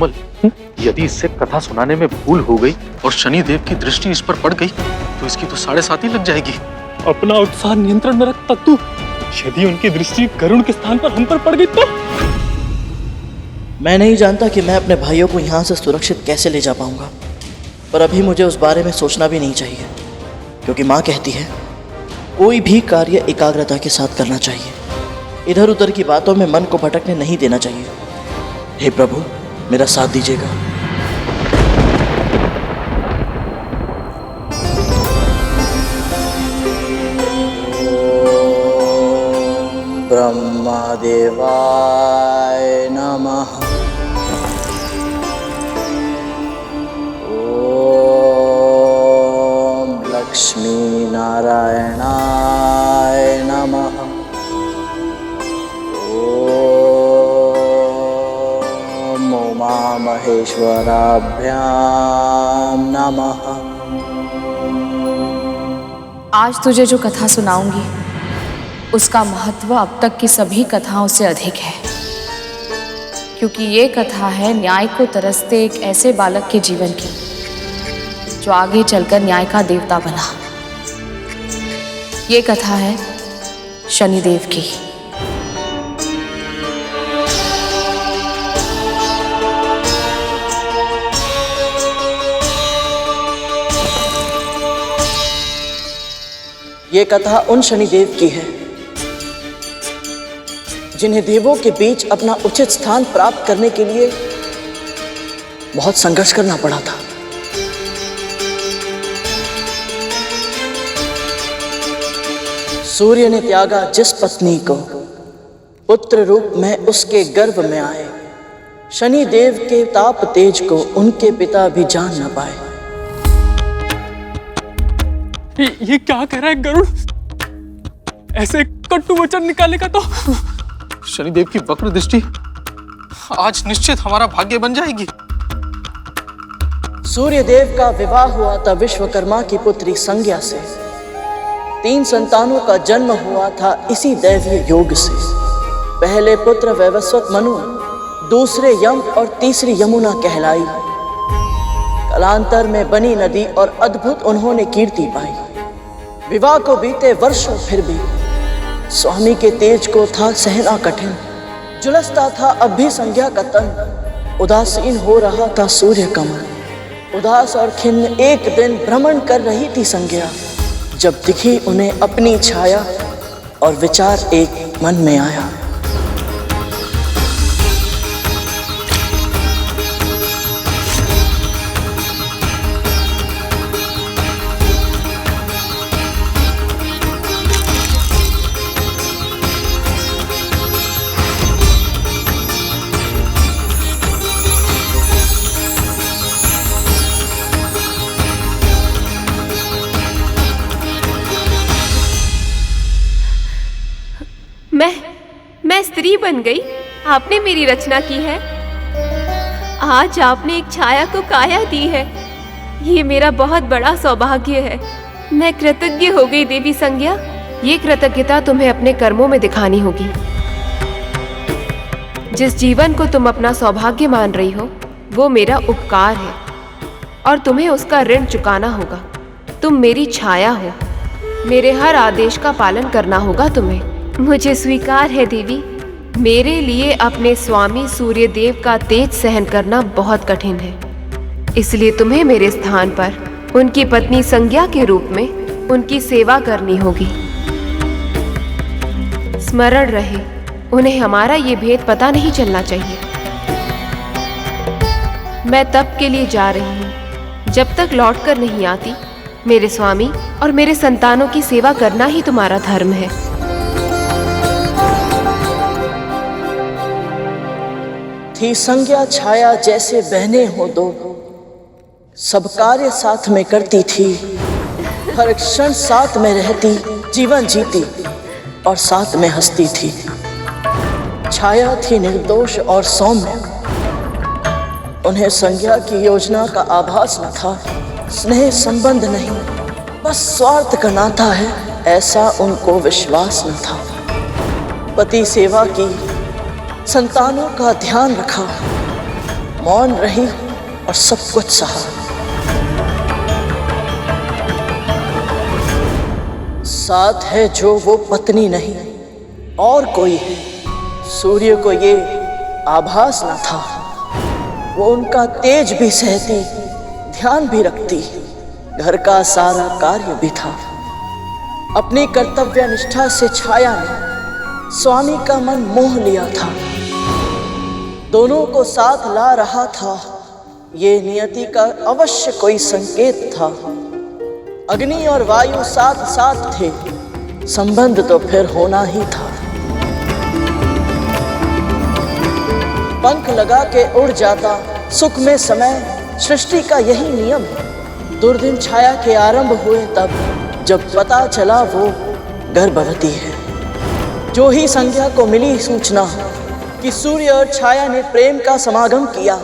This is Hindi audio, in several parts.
कोमल, यदि इससे कथा सुनाने में भूल हो गई और शनि देव की दृष्टि इस पर पड़ गई तो इसकी तो 7.5 ही लग जाएगी। अपना उत्साह नियंत्रण में रख तू। यदि उनकी दृष्टि करुण के स्थान पर हम पर पड़ गई तो? मैं नहीं जानता कि मैं अपने भाइयों को यहाँ से सुरक्षित कैसे ले जा पाऊंगा, पर अभी मुझे उस बारे में सोचना भी नहीं चाहिए, क्योंकि माँ कहती है कोई भी कार्य एकाग्रता के साथ करना चाहिए। इधर उधर की बातों में मन को भटकने नहीं देना चाहिए। हे प्रभु, मेरा साथ दीजिएगा। ब्रह्मदेवाय नमः। ओम लक्ष्मी नारायणाय नमः। ओम उमा महेश्वराभ्याम नमः। आज तुझे जो कथा सुनाऊंगी उसका महत्व अब तक की सभी कथाओं से अधिक है, क्योंकि ये कथा है न्याय को तरसते एक ऐसे बालक के जीवन की जो आगे चलकर न्याय का देवता बना। ये कथा है शनिदेव की। ये कथा उन शनिदेव की है जिन्हें देवों के बीच अपना उचित स्थान प्राप्त करने के लिए बहुत संघर्ष करना पड़ा था। सूर्य ने त्यागा जिस पत्नी को, पुत्र रूप में उसके गर्भ में आए। शनि देव के ताप तेज को उनके पिता भी जान न पाए। ये क्या कह रहा है गरुड़? ऐसे कटु वचन निकालेगा तो? शनिदेव की वक्र दृष्टि आज निश्चित हमारा भाग्य बन जाएगी। सूर्य देव का विवाह हुआ था विश्वकर्मा की पुत्री संज्ञा से। 3 संतानों का जन्म हुआ था इसी दैवीय योग से। पहले पुत्र वैवस्वत मनु, दूसरे यम और तीसरी यमुना कहलाई। कालांतर में बनी नदी और अद्भुत उन्होंने कीर्ति पाई। विवाह को बीते वर्षों फिर भी स्वामी के तेज को था सहना कठिन। झुलसता था अब भी संज्ञा का तन, उदासीन हो रहा था सूर्य कमल। उदास और खिन्न एक दिन भ्रमण कर रही थी संज्ञा, जब दिखी उन्हें अपनी छाया और विचार एक मन में आया। मैं स्त्री बन गई। आपने मेरी रचना की है। आज आपने एक छाया को काया दी है। ये मेरा बहुत बड़ा सौभाग्य है। मैं कृतज्ञ हो गई देवी संज्ञा। ये कृतज्ञता तुम्हें अपने कर्मों में दिखानी होगी। जिस जीवन को तुम अपना सौभाग्य मान रही हो वो मेरा उपकार है और तुम्हें उसका ऋण चुकाना होगा। तुम मेरी छाया हो, मेरे हर आदेश का पालन करना होगा तुम्हें। मुझे स्वीकार है देवी। मेरे लिए अपने स्वामी सूर्यदेव का तेज सहन करना बहुत कठिन है, इसलिए तुम्हें मेरे स्थान पर उनकी पत्नी संज्ञा के रूप में उनकी सेवा करनी होगी। स्मरण रहे, उन्हें हमारा ये भेद पता नहीं चलना चाहिए। मैं तप के लिए जा रही हूँ। जब तक लौटकर नहीं आती, मेरे स्वामी और मेरे संतानों की सेवा करना ही तुम्हारा धर्म है। थी संज्ञा छाया जैसे बहने हो दो, सब कार्य साथ में करती थी। हर क्षण साथ में रहती, जीवन जीती और साथ में हंसती थी। छाया थी निर्दोष और सौम्य। उन्हें संज्ञा की योजना का आभास न था। स्नेह संबंध नहीं, बस स्वार्थ का नाता है, ऐसा उनको विश्वास न था। पति सेवा की, संतानों का ध्यान रखा, मौन रही और सब कुछ सहा। साथ है जो वो पत्नी नहीं और कोई है। सूर्य को ये आभास न था, वो उनका तेज भी सहती, ध्यान भी रखती, घर का सारा कार्य भी था। अपनी कर्तव्य निष्ठा से छाया ने स्वामी का मन मोह लिया था। दोनों को साथ ला रहा था, ये नियति का अवश्य कोई संकेत था। अग्नि और वायु साथ साथ थे, संबंध तो फिर होना ही था। पंख लगा के उड़ जाता सुख में समय, सृष्टि का यही नियम है। दुर्दिन छाया के आरंभ हुए तब, जब पता चला वो गर्भवती है। जो ही संध्या को मिली सूचना कि सूर्य और छाया ने प्रेम का समागम किया,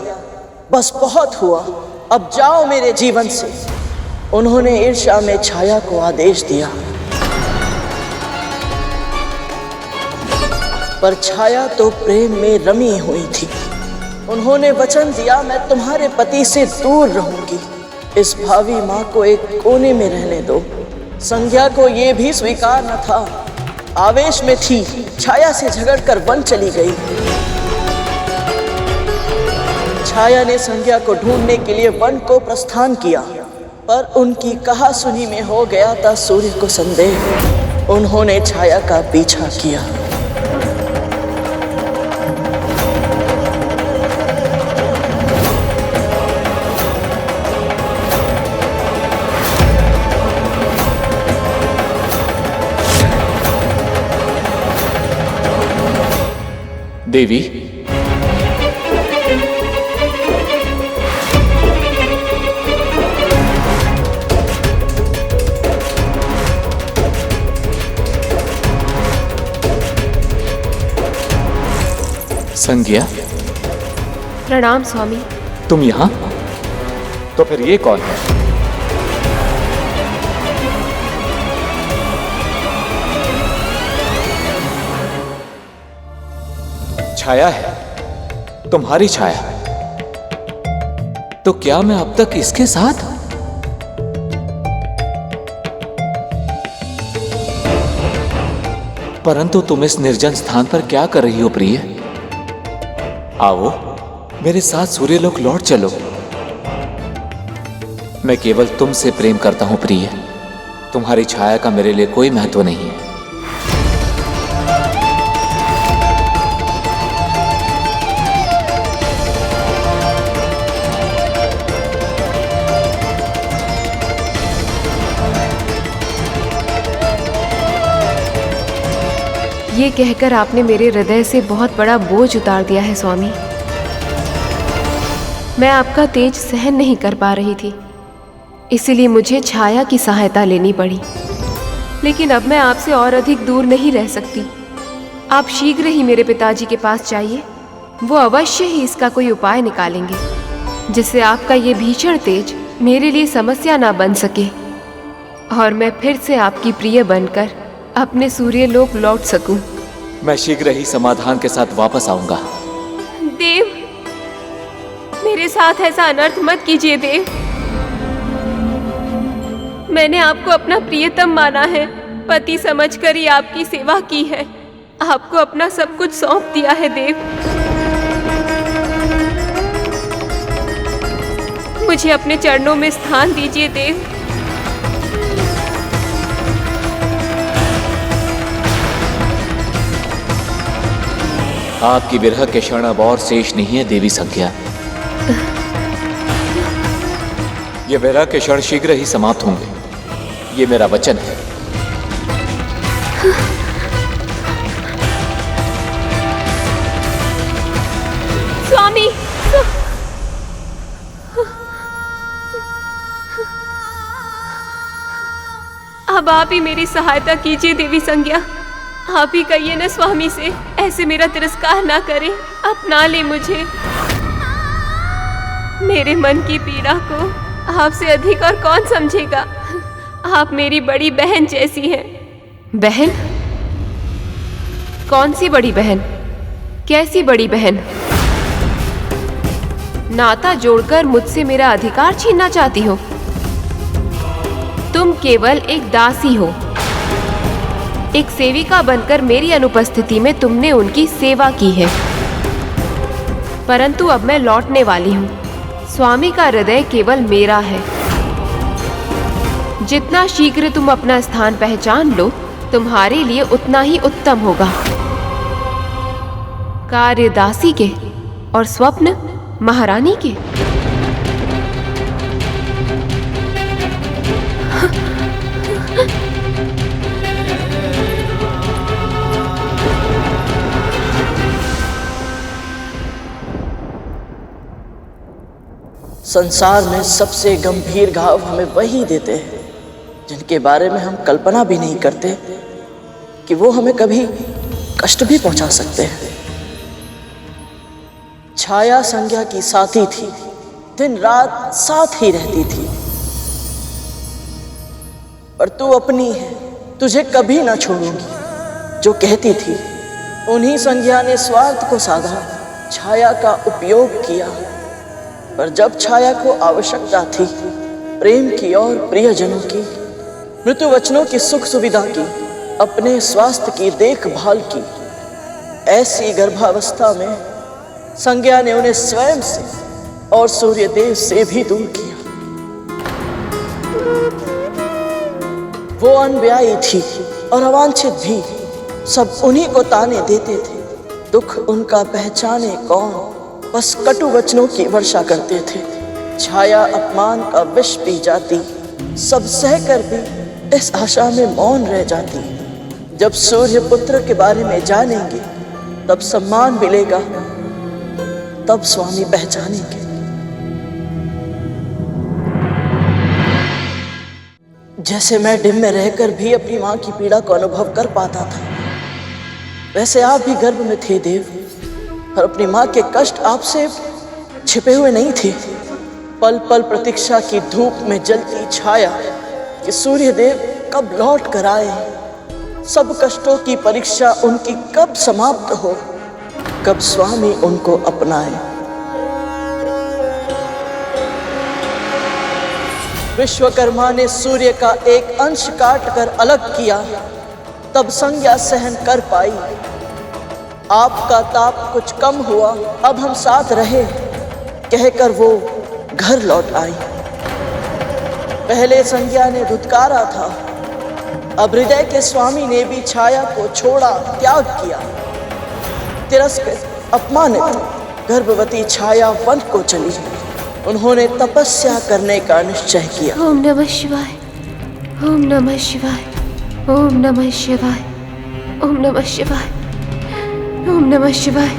बस बहुत हुआ, अब जाओ मेरे जीवन से। उन्होंने ईर्ष्या में छाया को आदेश दिया, पर छाया तो प्रेम में रमी हुई थी। उन्होंने वचन दिया, मैं तुम्हारे पति से दूर रहूंगी, इस भावी माँ को एक कोने में रहने दो। संध्या को ये भी स्वीकार न था, आवेश में थी, छाया से झगड़कर वन चली गई। छाया ने संध्या को ढूंढने के लिए वन को प्रस्थान किया, पर उनकी कहा सुनी में हो गया था सूर्य को संदेह। उन्होंने छाया का पीछा किया। देवी, संज्ञा, प्रणाम स्वामी। तुम यहाँ? तो फिर ये कौन है? छाया है, तुम्हारी छाया। तो क्या मैं अब तक इसके साथ? परंतु तुम इस निर्जन स्थान पर क्या कर रही हो प्रिय? आओ मेरे साथ सूर्यलोक लौट चलो। मैं केवल तुमसे प्रेम करता हूं प्रिय, तुम्हारी छाया का मेरे लिए कोई महत्व नहीं है। ये कहकर आपने मेरे हृदय से बहुत बड़ा बोझ उतार दिया है स्वामी। मैं आपका तेज सहन नहीं कर पा रही थी, इसीलिए मुझे छाया की सहायता लेनी पड़ी। लेकिन अब मैं आपसे और अधिक दूर नहीं रह सकती। आप शीघ्र ही मेरे पिताजी के पास जाइए, वो अवश्य ही इसका कोई उपाय निकालेंगे, जिससे आपका ये भीषण तेज मेरे लिए समस्या ना बन सके और मैं फिर से आपकी प्रिय बनकर अपने सूर्यलोक लौट सकूं। मैं शीघ्र ही समाधान के साथ वापस आऊंगा। देव, मेरे साथ ऐसा अनर्थ मत कीजिए देव। मैंने आपको अपना प्रियतम माना है, पति समझकर ही आपकी सेवा की है, आपको अपना सब कुछ सौंप दिया है देव। मुझे अपने चरणों में स्थान दीजिए देव। आपकी विरह के क्षण अब और शेष नहीं है देवी संज्ञा। ये विरह के क्षण शीघ्र ही समाप्त होंगे, ये मेरा वचन है। स्वामी, अब आप ही मेरी सहायता कीजिए देवी संज्ञा। आप ही कहिए न स्वामी से, ऐसे मेरा तिरस्कार ना करें, अपना ले मुझे। मेरे मन की पीड़ा को आपसे अधिक और कौन समझेगा। आप मेरी बड़ी बहन जैसी हैं। बहन? कौन सी बड़ी बहन? कैसी बड़ी बहन? नाता जोड़कर मुझसे मेरा अधिकार छीनना चाहती हो? तुम केवल एक दासी हो। एक सेविका बनकर मेरी अनुपस्थिति में तुमने उनकी सेवा की है। परंतु अब मैं लौटने वाली हूँ। स्वामी का हृदय केवल मेरा है। जितना शीघ्र तुम अपना स्थान पहचान लो, तुम्हारे लिए उतना ही उत्तम होगा। कार्य दासी के और स्वप्न महारानी के। संसार में सबसे गंभीर घाव हमें वही देते हैं जिनके बारे में हम कल्पना भी नहीं करते कि वो हमें कभी कष्ट भी पहुंचा सकते हैं। छाया संज्ञा की साथी थी, दिन रात साथ ही रहती थी, पर तू अपनी है, तुझे कभी ना छोड़ूंगी जो कहती थी। उन्हीं संज्ञा ने स्वार्थ को साधा, छाया का उपयोग किया, पर जब छाया को आवश्यकता थी प्रेम की और प्रियजनों की, मृत्यु वचनों की सुख सुविधा की, अपने स्वास्थ्य की देखभाल की, ऐसी गर्भावस्था में संज्ञा ने उन्हें स्वयं से और सूर्यदेव से भी दूर किया। वो अनव्यायी थी और अवांछित भी, सब उन्हीं को ताने देते थे। दुख उनका पहचाने कौन, बस कटु वचनों की वर्षा करते थे। छाया अपमान का विष पी जाती, सब सहकर भी इस आशा में मौन रह जाती। जब सूर्य पुत्र के बारे में जानेंगे तब सम्मान मिलेगा, तब स्वामी पहचानेंगे। जैसे मैं डिम में रहकर भी अपनी मां की पीड़ा को अनुभव कर पाता था, वैसे आप भी गर्भ में थे देव, और अपनी मां के कष्ट आपसे छिपे हुए नहीं थे। पल पल प्रतीक्षा की धूप में जलती छाया कि सूर्यदेव कब लौट कर आए, सब कष्टों की परीक्षा उनकी कब समाप्त हो, कब स्वामी उनको अपनाए। विश्वकर्मा ने सूर्य का एक अंश काट कर अलग किया, तब संज्ञा सहन कर पाई। आपका ताप कुछ कम हुआ, अब हम साथ रहे, कहकर वो घर लौट आई। पहले संज्ञा ने धुतकारा था, अब हृदय के स्वामी ने भी छाया को छोड़ा, त्याग किया। तिरस्कृत अपमानित गर्भवती छाया वन को चली। उन्होंने तपस्या करने का निश्चय किया। ओम नमः शिवाय, ओम नमः शिवाय, ओम नमः शिवाय, ओम नमः शिवाय, ओम नमः शिवाय,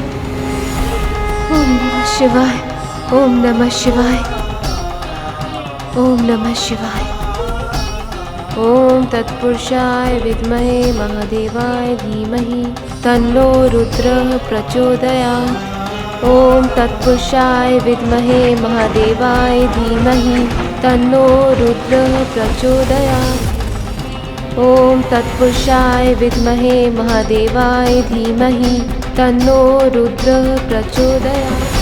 ओम नमः शिवाय, ओम नमः शिवाय, ओम नमः शिवाय। ओम तत्पुरुषाय विद्महे महादेवाय धीमहि तन्नो रुद्रः प्रचोदयात्। ओम तत्पुरुषाय विद्महे महादेवाय धीमहि तन्नो रुद्रः प्रचोदयात्। ओम तत्पुरुषाय विद्महे महादेवाय धीमहि तन्नो रुद्रः प्रचोदयात्।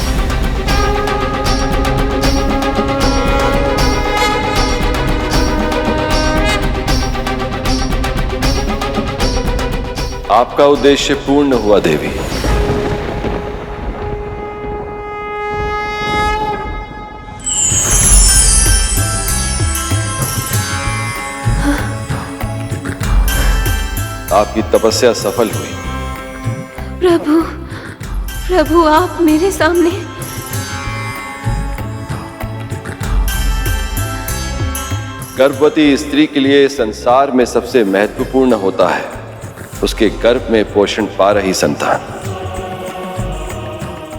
आपका उद्देश्य पूर्ण हुआ देवी। आपकी तपस्या सफल हुई। प्रभु, प्रभु आप मेरे सामने। गर्भवती स्त्री के लिए संसार में सबसे महत्वपूर्ण होता है उसके गर्भ में पोषण पा रही संतान।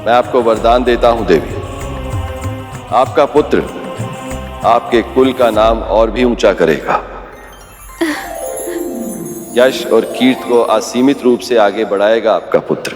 मैं आपको वरदान देता हूं देवी, आपका पुत्र आपके कुल का नाम और भी ऊंचा करेगा। यश और कीर्ति को असीमित रूप से आगे बढ़ाएगा आपका पुत्र।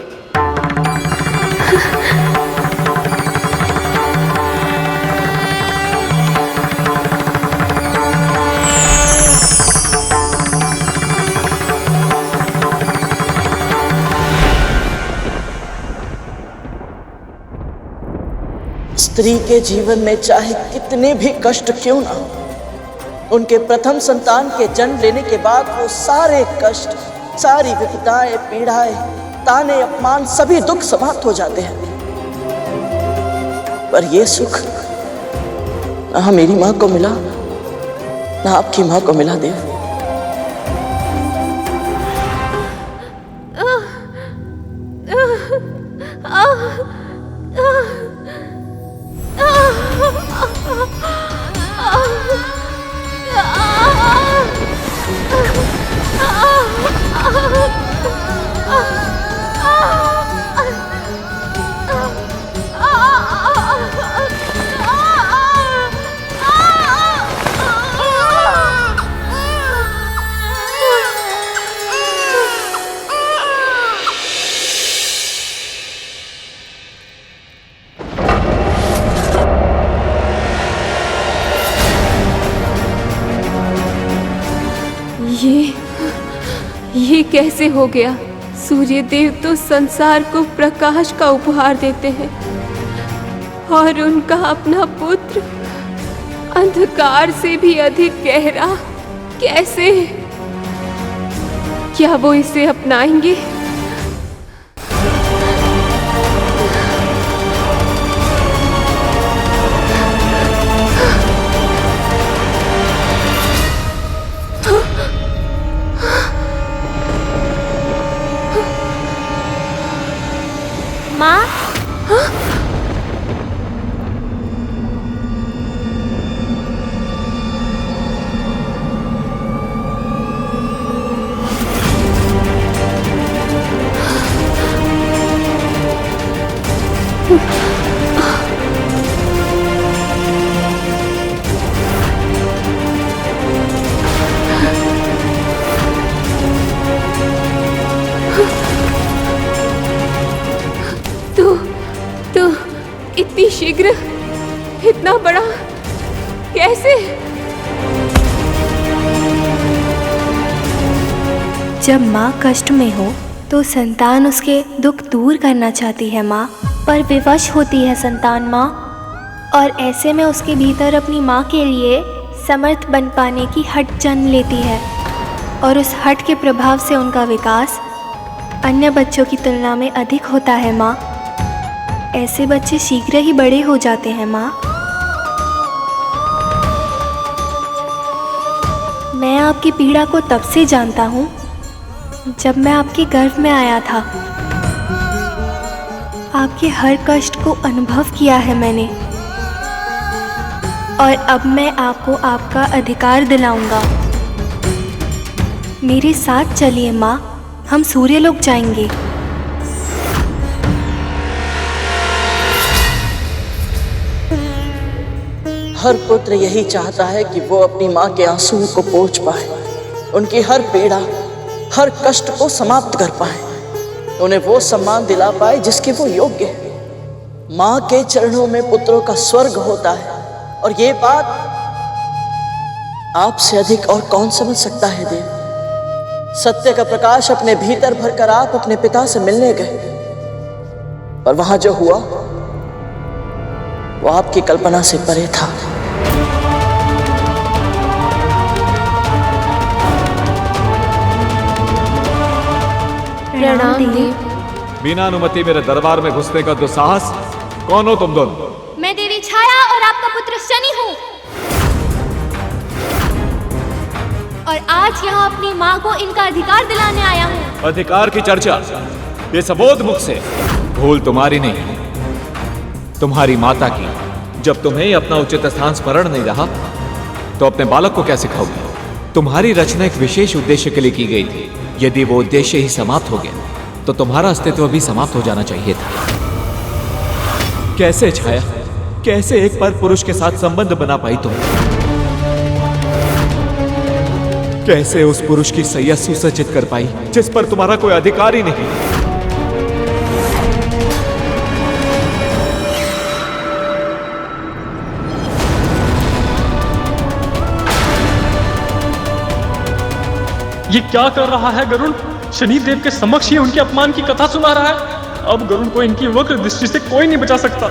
स्त्री के जीवन में चाहे कितने भी कष्ट क्यों ना हो, उनके प्रथम संतान के जन्म लेने के बाद वो सारे कष्ट, सारी विपदाएं, पीड़ाएं, ताने, अपमान, सभी दुख समाप्त हो जाते हैं। पर ये सुख ना मेरी माँ को मिला, ना आपकी माँ को मिला देव। ये कैसे हो गया? सूर्य देव तो संसार को प्रकाश का उपहार देते हैं और उनका अपना पुत्र अंधकार से भी अधिक गहरा। कैसे? क्या वो इसे अपनाएंगे? माँ, तो इतनी शीघ्र, इतना बड़ा कैसे? जब माँ कष्ट में हो तो संतान उसके दुख दूर करना चाहती है माँ, पर विवश होती है संतान माँ, और ऐसे में उसके भीतर अपनी माँ के लिए समर्थ बन पाने की हट जन्म लेती है, और उस हट के प्रभाव से उनका विकास अन्य बच्चों की तुलना में अधिक होता है माँ। ऐसे बच्चे शीघ्र ही बड़े हो जाते हैं माँ। मैं आपकी पीड़ा को तब से जानता हूँ जब मैं आपके गर्भ में आया था। आपके हर कष्ट को अनुभव किया है मैंने, और अब मैं आपको आपका अधिकार दिलाऊंगा। मेरे साथ चलिए माँ, हम सूर्यलोक जाएंगे। हर पुत्र यही चाहता है कि वो अपनी माँ के आंसुओं को पोंछ पाए, उनकी हर पीड़ा, हर कष्ट को समाप्त कर पाए, उन्हें वो सम्मान दिला पाए जिसके वो योग्य है। माँ के चरणों में पुत्रों का स्वर्ग होता है, और ये बात आपसे अधिक और कौन समझ सकता है देव। सत्य का प्रकाश अपने भीतर भरकर आप अपने पिता से मिलने गए, पर वहां जो हुआ वो आपकी कल्पना से परे था। प्रणाम देव। बिना अनुमति मेरे दरबार में घुसने का दुस्साहस, कौन हो तुम दोनों? मैं देवी छाया और आपका पुत्र शनि हूँ, और आज यहाँ अपनी माँ को इनका अधिकार दिलाने आया हूँ। अधिकार की चर्चा ये सबोध मुख से। भूल तुम्हारी नहीं, तुम्हारी माता की। जब तुम्हें ही अपना उचित स्थान स्मरण नहीं रहा तो अपने बालक को क्या सिखाओगे? तुम्हारी रचना एक विशेष उद्देश्य के लिए की गई थी। यदि वो उद्देश्य ही समाप्त हो गया तो तुम्हारा अस्तित्व भी समाप्त हो जाना चाहिए था। कैसे छाया, कैसे एक पर पुरुष के साथ संबंध बना पाई तुम? कैसे उस पुरुष की सैया सुसज्जित कर पाई जिस पर तुम्हारा कोई अधिकार ही नहीं? ये क्या कर रहा है गरुड़? शनिदेव के समक्ष ही उनके अपमान की कथा सुना रहा है। अब गरुड़ को इनकी वक्र दृष्टि से कोई नहीं बचा सकता।